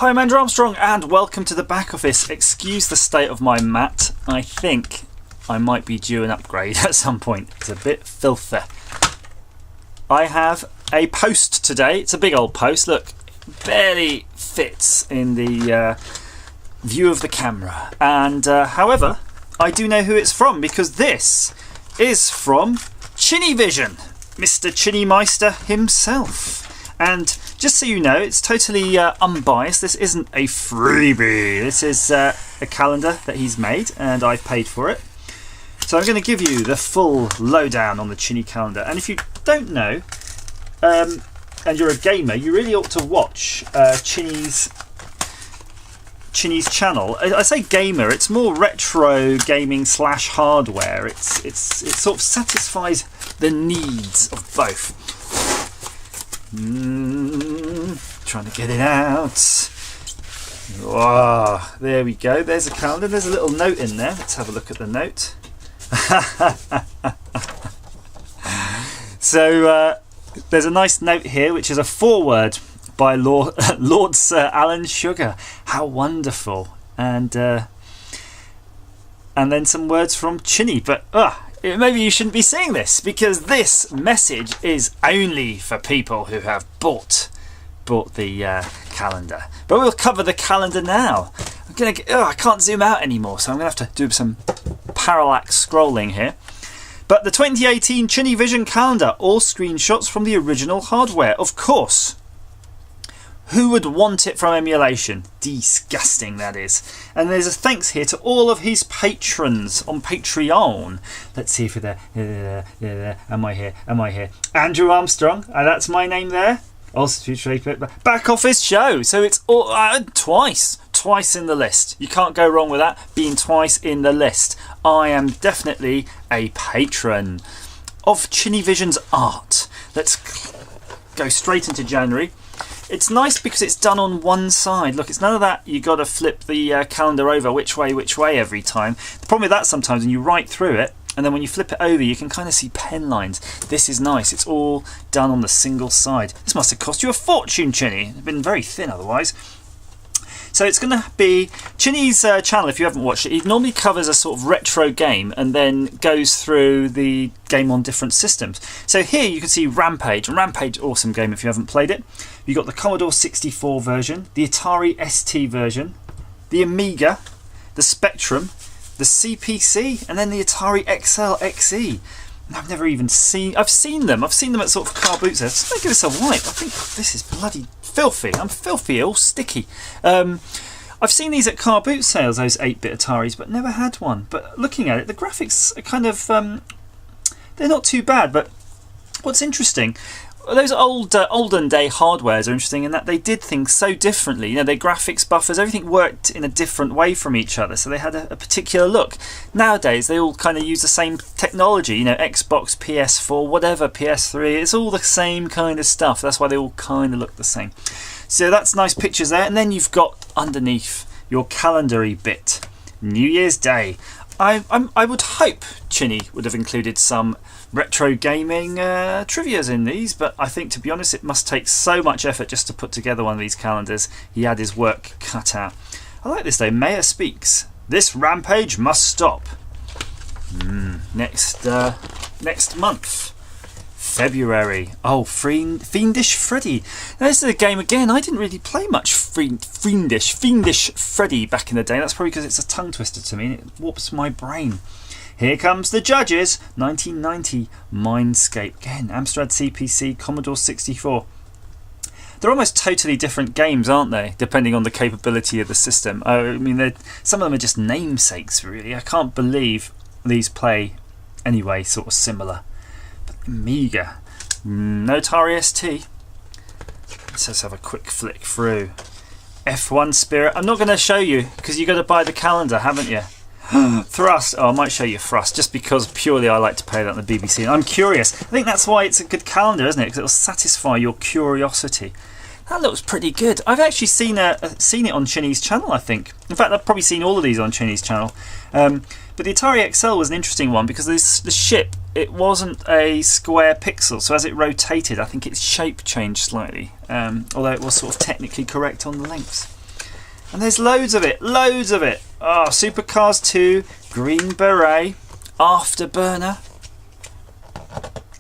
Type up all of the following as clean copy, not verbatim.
Hi, I'm Andrew Armstrong and welcome to the back office. Excuse the state of my mat. I think I might be due an upgrade at some point. It's a bit filthy. I have a post today. It's a big old post. Look, barely fits in the view of the camera. And however, I do know who it's from because this is from Chinnyvision, Mr. Chinnymeister himself. And just so you know, it's totally unbiased. This isn't a freebie. This is a calendar that he's made and I've paid for it. So I'm going to give you the full lowdown on the Chinny calendar. And if you don't know, and you're a gamer, you really ought to watch Chinny's channel. I say gamer, it's more retro gaming / hardware. It sort of satisfies the needs of both. Trying to get it out. Oh, there we go. There's a calendar. There's a little note in there. Let's have a look at the note. So there's a nice note here, which is a foreword by Lord Sir Alan Sugar. How wonderful! And then some words from Chinny. But maybe you shouldn't be seeing this because this message is only for people who have bought the calendar. But we'll cover the calendar now. I can't zoom out anymore, so I'm going to have to do some parallax scrolling here. But the 2018 Chinnyvision calendar, all screenshots from the original hardware, of course. Who would want it from emulation? Disgusting, that is. And there's a thanks here to all of his patrons on Patreon. Let's see if we're there. Am I here? Am I here? Andrew Armstrong. That's my name there. Also, back office show. So it's all twice in the list. You can't go wrong with that. Being twice in the list. I am definitely a patron of Chinnyvision's art. Let's go straight into January. It's nice because it's done on one side. Look, it's none of that you got to flip the calendar over which way every time. The problem with that sometimes when you write through it and then when you flip it over you can kind of see pen lines. This is nice. It's all done on the single side. This must have cost you a fortune, Chinny. It's been very thin otherwise. So it's going to be Chinny's channel. If you haven't watched it, he normally covers a sort of retro game and then goes through the game on different systems. So here you can see Rampage. Rampage, awesome game if you haven't played it. You've got the Commodore 64 version, the Atari ST version, the Amiga, the Spectrum, the CPC, and then the Atari XL XE. I've never even seen... I've seen them at sort of car boot sales. Let's give this a wipe. I think this is bloody filthy. I'm filthy, all sticky. I've seen these at car boot sales, those 8-bit Ataris, but never had one. But looking at it, the graphics are kind of... they're not too bad, but what's interesting... Those olden day hardwares are interesting in that they did things so differently. You know, their graphics buffers, everything worked in a different way from each other, so they had a particular look. Nowadays, they all kind of use the same technology. You know, Xbox, PS4, whatever, PS3. It's all the same kind of stuff. That's why they all kind of look the same. So that's nice pictures there. And then you've got underneath your calendar-y bit, New Year's Day. I would hope Chinny would have included some retro gaming trivias in these, but I think, to be honest, it must take so much effort just to put together one of these calendars. He had his work cut out. I like this though. Mayor speaks. This rampage must stop. Next month. February. Oh, Fiendish Freddy. Now, this is a game again. I didn't really play much Fiendish Freddy back in the day. That's probably because it's a tongue twister to me and it warps my brain. Here comes the judges. 1990 Mindscape. Again, Amstrad CPC, Commodore 64. They're almost totally different games, aren't they? Depending on the capability of the system. I mean, some of them are just namesakes, really. I can't believe these play anyway, sort of similar. Amiga, no Atari ST. Let's have a quick flick through. F1 Spirit. I'm not going to show you because you've got to buy the calendar, haven't you? Thrust. Oh, I might show you Thrust just because purely I like to play that on the BBC. And I'm curious. I think that's why it's a good calendar, isn't it? Because it'll satisfy your curiosity. That looks pretty good. I've actually seen it on Chinny's channel, I think. In fact, I've probably seen all of these on Chinny's channel. But the Atari XL was an interesting one because the ship, it wasn't a square pixel, so as it rotated, I think its shape changed slightly, although it was sort of technically correct on the lengths. And there's loads of it, loads of it. Oh, Supercars 2, Green Beret, Afterburner,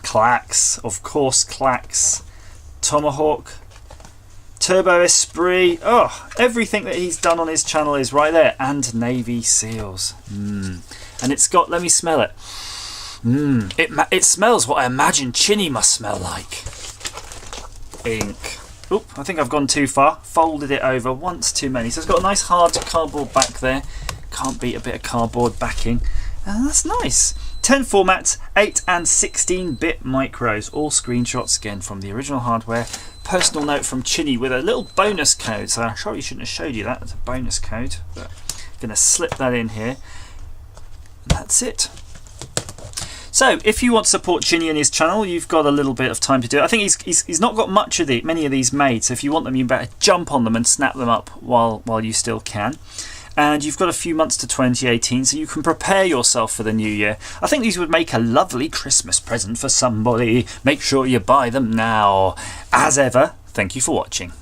Clacks, of course, Clacks, Tomahawk, Turbo Esprit. Oh, everything that he's done on his channel is right there. And Navy SEALs. And it's got, let me smell it. It smells what I imagine Chinny must smell like. Ink. Oop, I think I've gone too far. Folded it over once too many. So it's got a nice hard cardboard back there. Can't beat a bit of cardboard backing. And that's nice. 10 formats, 8 and 16-bit micros. All screenshots again from the original hardware. Personal note from Chinny with a little bonus code. So I probably shouldn't have showed you that. It's a bonus code. But I'm going to slip that in here. And that's it. So, if you want to support Chinny and his channel, you've got a little bit of time to do it. I think he's not got many of these made, so if you want them, you better jump on them and snap them up while you still can. And you've got a few months to 2018, so you can prepare yourself for the new year. I think these would make a lovely Christmas present for somebody. Make sure you buy them now. As ever, thank you for watching.